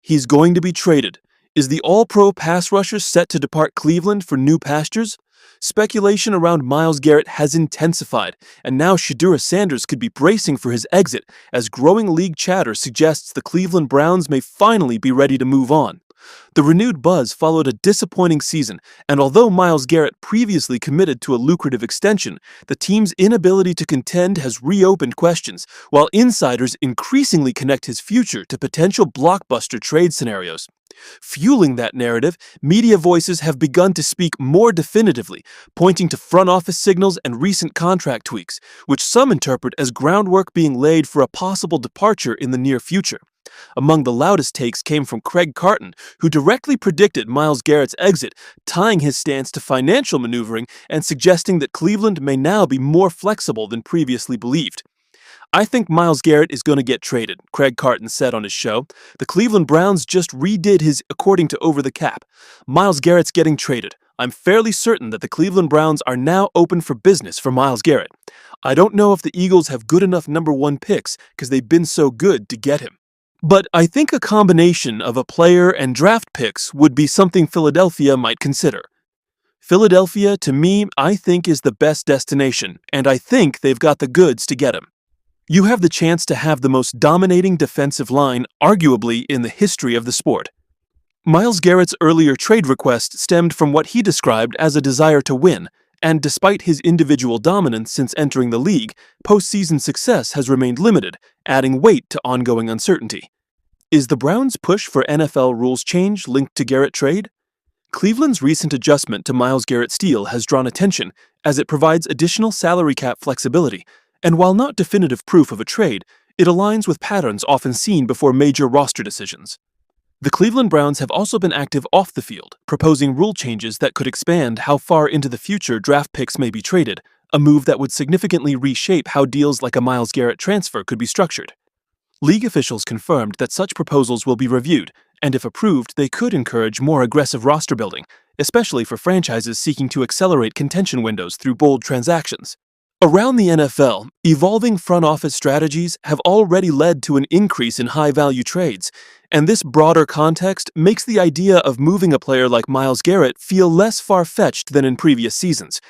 He's going to be traded. Is the all-pro pass rusher set to depart Cleveland for new pastures? Speculation around Myles Garrett has intensified, and now Shedeur Sanders could be bracing for his exit as growing league chatter suggests the Cleveland Browns may finally be ready to move on. The renewed buzz followed a disappointing season, and although Myles Garrett previously committed to a lucrative extension, the team's inability to contend has reopened questions, while insiders increasingly connect his future to potential blockbuster trade scenarios. Fueling that narrative, media voices have begun to speak more definitively, pointing to front office signals and recent contract tweaks, which some interpret as groundwork being laid for a possible departure in the near future. Among the loudest takes came from Craig Carton, who directly predicted Myles Garrett's exit, tying his stance to financial maneuvering and suggesting that Cleveland may now be more flexible than previously believed. "I think Myles Garrett is going to get traded," Craig Carton said on his show. "The Cleveland Browns just redid his according to Over the Cap. Myles Garrett's getting traded. I'm fairly certain that the Cleveland Browns are now open for business for Myles Garrett. I don't know if the Eagles have good enough number 1 picks because they've been so good to get him. But I think a combination of a player and draft picks would be something Philadelphia might consider. Philadelphia, to me, I think is the best destination, and I think they've got the goods to get him. You have the chance to have the most dominating defensive line, arguably, in the history of the sport." Myles Garrett's earlier trade request stemmed from what he described as a desire to win, and despite his individual dominance since entering the league, postseason success has remained limited, adding weight to ongoing uncertainty. Is the Browns' push for NFL rules change linked to Garrett trade? Cleveland's recent adjustment to Myles Garrett's deal has drawn attention, as it provides additional salary cap flexibility, and while not definitive proof of a trade, it aligns with patterns often seen before major roster decisions. The Cleveland Browns have also been active off the field, proposing rule changes that could expand how far into the future draft picks may be traded, a move that would significantly reshape how deals like a Myles Garrett transfer could be structured. League officials confirmed that such proposals will be reviewed, and if approved, they could encourage more aggressive roster building, especially for franchises seeking to accelerate contention windows through bold transactions. Around the NFL, evolving front office strategies have already led to an increase in high-value trades, and this broader context makes the idea of moving a player like Myles Garrett feel less far-fetched than in previous seasons.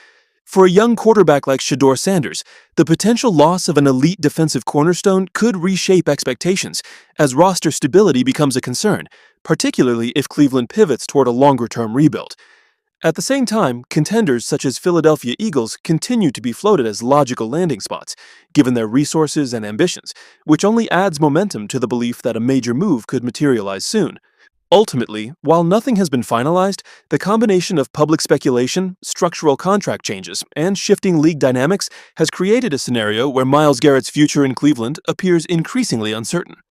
For a young quarterback like Shedeur Sanders, the potential loss of an elite defensive cornerstone could reshape expectations as roster stability becomes a concern, particularly if Cleveland pivots toward a longer-term rebuild. At the same time, contenders such as Philadelphia Eagles continue to be floated as logical landing spots, given their resources and ambitions, which only adds momentum to the belief that a major move could materialize soon. Ultimately, while nothing has been finalized, the combination of public speculation, structural contract changes, and shifting league dynamics has created a scenario where Myles Garrett's future in Cleveland appears increasingly uncertain.